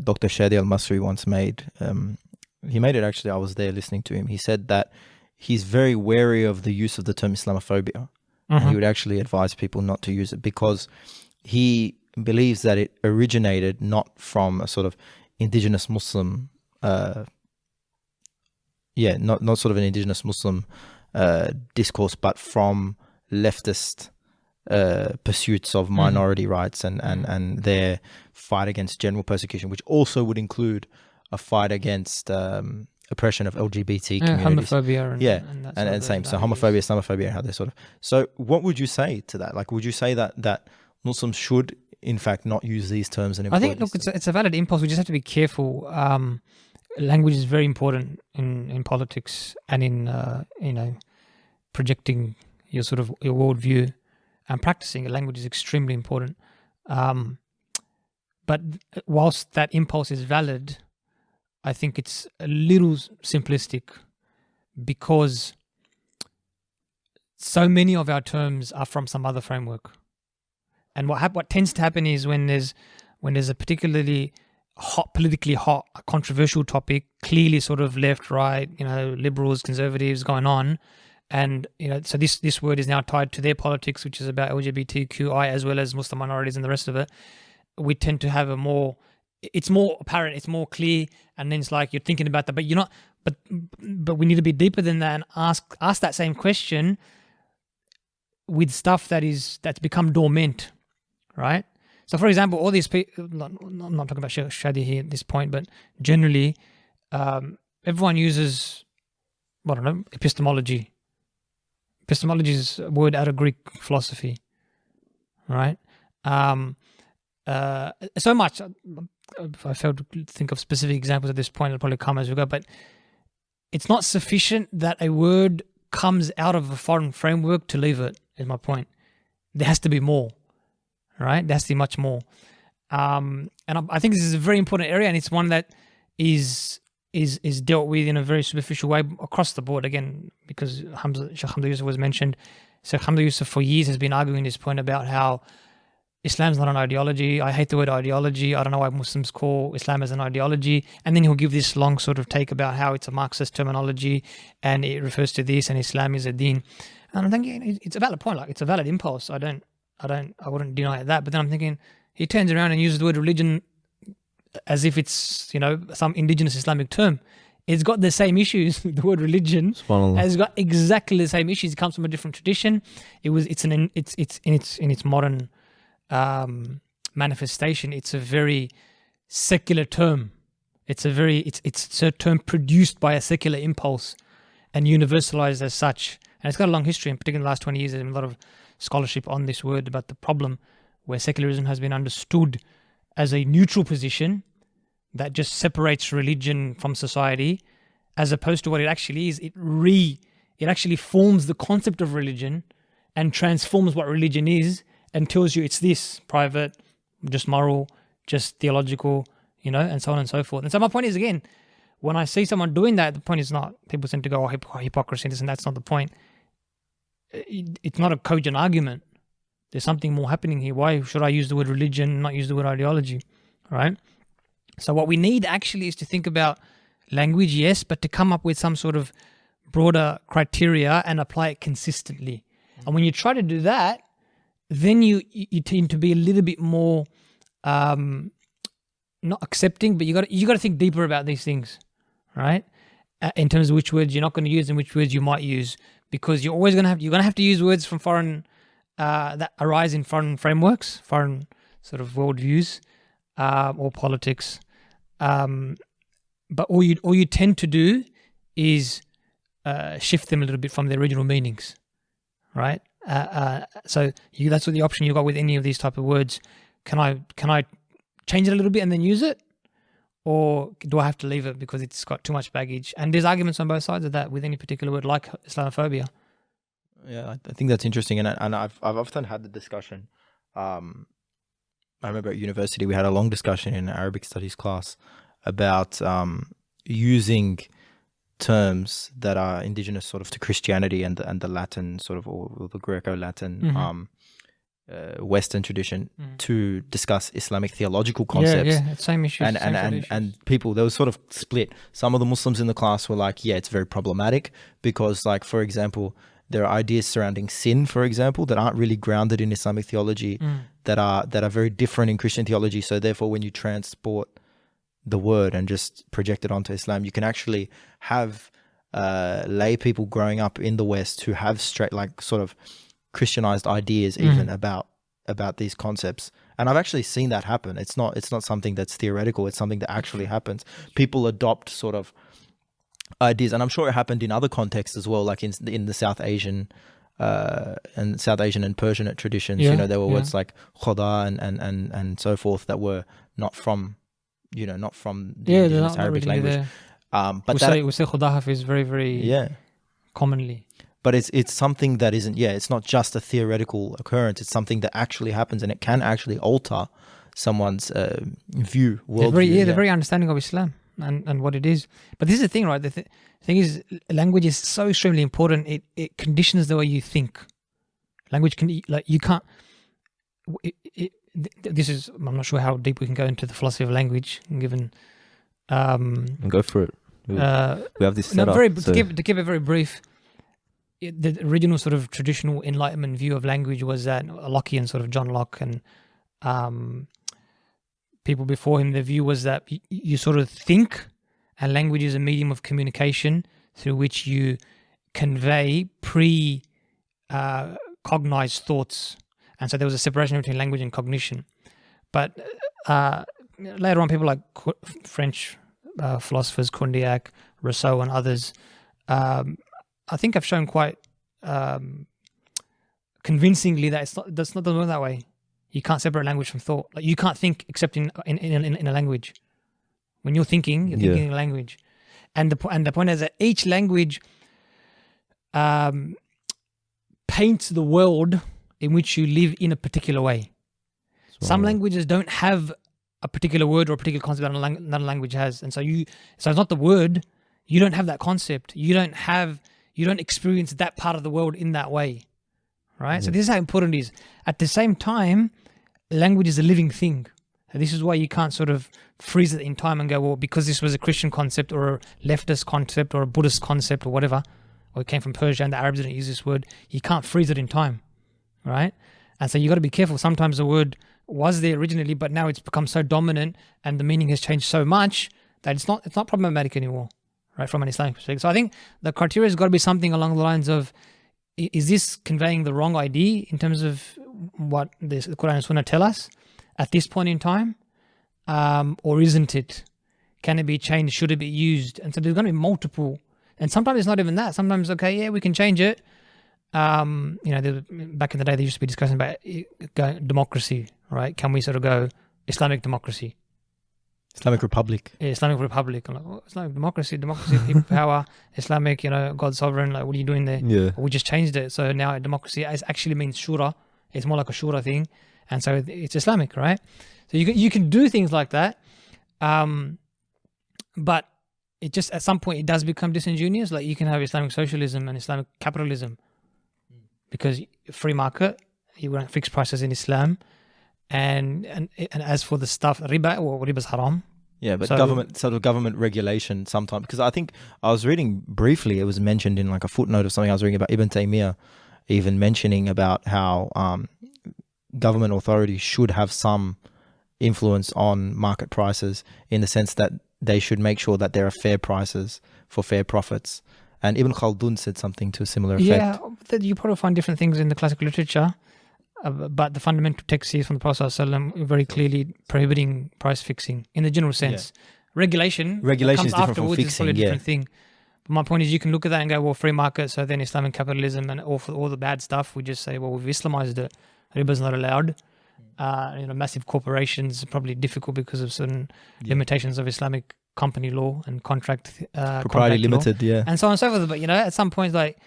Dr. Shadi Al-Masri once made. He made it actually. I was there listening to him. He said that he's very wary of the use of the term Islamophobia. And he would actually advise people not to use it because he believes that it originated not from a sort of indigenous Muslim, not sort of an indigenous Muslim discourse, but from leftist pursuits of minority rights and their fight against general persecution, which also would include a fight against oppression of LGBT communities. Homophobia and same. So homophobia, Islamophobia, how they sort of. So what would you say to that? Like, would you say that Muslims should, in fact, not use these terms? And I think, look, it's a valid impulse. We just have to be careful. Language is very important in politics and in projecting your sort of your worldview, and practicing language is extremely important. But whilst that impulse is valid, I think it's a little simplistic because so many of our terms are from some other framework. And what tends to happen is when there's a particularly politically hot, controversial topic, clearly sort of left, right, liberals, conservatives going on, and so this word is now tied to their politics, which is about LGBTQI as well as Muslim minorities and the rest of it. We tend to have it's more apparent, it's more clear, and then it's like you're thinking about that, but you're not. But we need to be deeper than that and ask that same question with stuff that's become dormant, right? So, for example, all these people. I'm not talking about Shadi here at this point, but generally, everyone uses, epistemology. Epistemology is a word out of Greek philosophy, right? So much. If I failed to think of specific examples at this point, it'll probably come as we go. But it's not sufficient that a word comes out of a foreign framework to leave it, is my point. There has to be more, right? There has to be much more. And I think this is a very important area, and it's one that is dealt with in a very superficial way across the board. Again, because Sheikh Hamza Yusuf was mentioned. Sheikh Hamza Yusuf for years has been arguing this point about how Islam's not an ideology. I hate the word ideology. I don't know why Muslims call Islam as an ideology. And then he'll give this long sort of take about how it's a Marxist terminology and it refers to this and Islam is a deen. And I'm thinking it's a valid point. Like, it's a valid impulse. I wouldn't deny that. But then I'm thinking he turns around and uses the word religion as if it's, some indigenous Islamic term. It's got the same issues. The word religion has got exactly the same issues. It comes from a different tradition. It's in its modern manifestation. It's a very secular term. It's a term produced by a secular impulse and universalized as such. And it's got a long history, and particularly in the last 20 years, there's been a lot of scholarship on this word about the problem where secularism has been understood as a neutral position that just separates religion from society, as opposed to what it actually is. It actually forms the concept of religion and transforms what religion is and tells you it's this, private, just moral, just theological, and so on and so forth. And so my point is, again, when I see someone doing that, the point is not, people tend to go, hypocrisy, and that's not the point. It's not a cogent argument. There's something more happening here. Why should I use the word religion, not use the word ideology, right? So what we need actually is to think about language, yes, but to come up with some sort of broader criteria and apply it consistently. And when you try to do that, then you tend to be a little bit more not accepting, but you got to think deeper about these things, right? In terms of which words you're not going to use and which words you might use, because you're always going to have to use words from foreign that arise in foreign frameworks, foreign sort of worldviews or politics. But all you tend to do is shift them a little bit from their original meanings, right? So that's what the option you got with any of these type of words. Can I change it a little bit and then use it, or do I have to leave it because it's got too much baggage? And there's arguments on both sides of that with any particular word, like Islamophobia. Yeah, I think that's interesting, and I've often had the discussion. I remember at university we had a long discussion in Arabic studies class about using terms that are indigenous sort of to Christianity and the Latin sort of, or the Greco-Latin Western tradition to discuss Islamic theological concepts. Yeah, same issues. And people, they were sort of split. Some of the Muslims in the class were like, yeah, it's very problematic because, like, for example, there are ideas surrounding sin, for example, that aren't really grounded in Islamic theology, that are very different in Christian theology. So therefore, when you transport the word and just project it onto Islam, you can actually have lay people growing up in the West who have straight, like, sort of Christianized ideas even about these concepts. And I've actually seen that happen. It's not something that's theoretical. It's something that actually happens. People adopt sort of ideas, and I'm sure it happened in other contexts as well, like in the South Asian and Persianate traditions. You know, there were words like khoda and so forth that were not from the indigenous Arabic language. But we say khoda is very, very commonly. But it's something that isn't, it's not just a theoretical occurrence. It's something that actually happens, and it can actually alter someone's worldview. The very understanding of Islam and what it is. But this is the thing, right? The thing is, language is so extremely important. It conditions the way you think. Language can, like, you can't. This is, I'm not sure how deep we can go into the philosophy of language, given. Go for it. We have this set up. To keep it very brief. The original sort of traditional Enlightenment view of language was that Lockean, sort of John Locke and people before him, the view was that you sort of think, and language is a medium of communication through which you convey cognized thoughts. And so there was a separation between language and cognition. But later on, people like French philosophers, Condillac, Rousseau and others, I think I've shown quite convincingly that that's not doesn't work that way. You can't separate language from thought. Like, you can't think except in a language. When you're thinking in a language, and the point is that each language paints the world in which you live in a particular way. Some languages don't have a particular word or a particular concept that another language has, and so it's not the word. You don't have that concept. You don't experience that part of the world in that way, right? So this is how important it is. At the same time, language is a living thing. So this is why you can't sort of freeze it in time and go, well, because this was a Christian concept or a leftist concept or a Buddhist concept or whatever, or it came from Persia and the Arabs didn't use this word, you can't freeze it in time, right? And so you got to be careful. Sometimes the word was there originally, but now it's become so dominant and the meaning has changed so much that it's not problematic anymore. Right, from an Islamic perspective. So I think the criteria has got to be something along the lines of, is this conveying the wrong idea in terms of what the Quran and Sunnah tell us at this point in time? Or isn't it? Can it be changed? Should it be used? And so there's going to be multiple. And sometimes it's not even that. Sometimes, we can change it. Back in the day, they used to be discussing about democracy, right? Can we sort of go Islamic democracy? Islamic Republic. Yeah, Islamic Republic. I'm like, Islamic democracy, people power, Islamic, God sovereign. Like, what are you doing there? Yeah. We just changed it. So now democracy actually means shura. It's more like a shura thing. And so it's Islamic, right? So you can do things like that. But it just, at some point, it does become disingenuous. Like, you can have Islamic socialism and Islamic capitalism because free market, you want fixed prices in Islam. And as for the stuff, riba is haram. Yeah, but government regulation sometimes, because I think I was reading briefly, it was mentioned in like a footnote of something I was reading about Ibn Taymiyyah, even mentioning about how government authorities should have some influence on market prices in the sense that they should make sure that there are fair prices for fair profits. And Ibn Khaldun said something to a similar effect. Yeah, you probably find different things in the classical literature. But the fundamental text here from the Prophet ﷺ very clearly prohibiting price fixing in the general sense. Yeah. Regulation is different from fixing. Is probably a different thing. But my point is, you can look at that and go, well, free market, so then Islamic capitalism and all the bad stuff, we just say, well, we've Islamized it. Riba's not allowed. Massive corporations are probably difficult because of certain limitations of Islamic company law and contract propriety limited law, and so on and so forth. But at some point, like,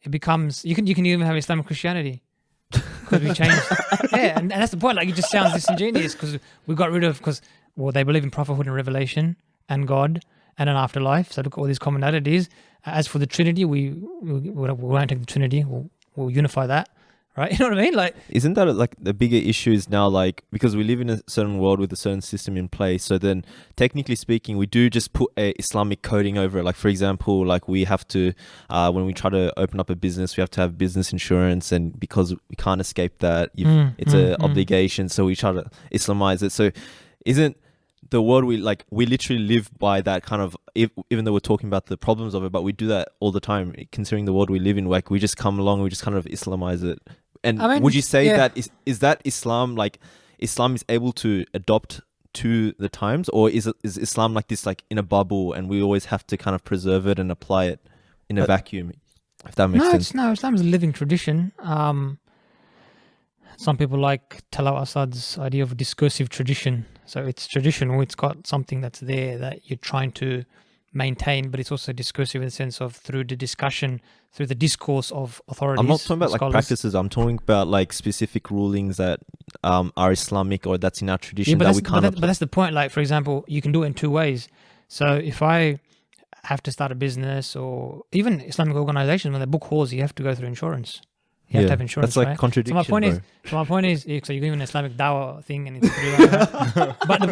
it becomes, you can even have Islamic Christianity. Because we changed, and that's the point. Like, it just sounds disingenuous because we got rid of, they believe in prophethood and revelation and God and an afterlife. So look at all these commonalities. As for the Trinity, we won't take the Trinity. We'll unify that, right? You know what I mean? Like, isn't that like the bigger issue is now, like, because we live in a certain world with a certain system in place, so then technically speaking we do just put a Islamic coding over it. Like, for example, like we have to when we try to open up a business, we have to have business insurance, and because we can't escape that, it's an obligation, so we try to Islamize it. So isn't the world we literally live by that kind of, even though we're talking about the problems of it, but we do that all the time, considering the world we live in. Like, we just come along, we just kind of Islamize it. And I mean, would you say that is that Islam, like Islam is able to adopt to the times, or is Islam like this, like in a bubble, and we always have to kind of preserve it and apply it in a vacuum, if that makes sense? No, Islam's a living tradition. Some people like Talawa Asad's idea of discursive tradition. So it's traditional, it's got something that's there that you're trying to maintain, but it's also discursive in the sense of through the discussion, through the discourse of authorities. I'm not talking about scholars. Like practices, I'm talking about like specific rulings that are Islamic, or that's in our tradition that we can't but that's the point. Like, for example, you can do it in two ways. So if I have to start a business, or even Islamic organizations, when they book halls, you have to go through insurance. You have to have insurance. That's like right? contradiction. So my point is, so you're doing an Islamic dawah thing, and it's pretty like that. But the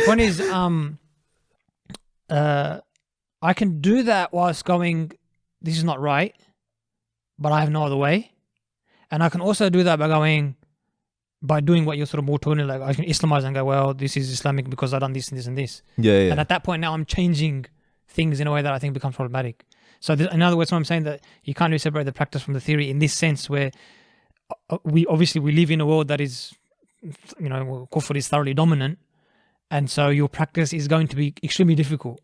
point is, I can do that whilst going, this is not right, but I have no other way. And I can also do that by doing what you're sort of more talking, like I can Islamize and go, well, this is Islamic because I've done this and this and this. Yeah. And at that point now I'm changing things in a way that I think becomes problematic. So in other words, what I'm saying, that you can't really separate the practice from the theory in this sense, where we live in a world that is, kufr is thoroughly dominant, and so your practice is going to be extremely difficult.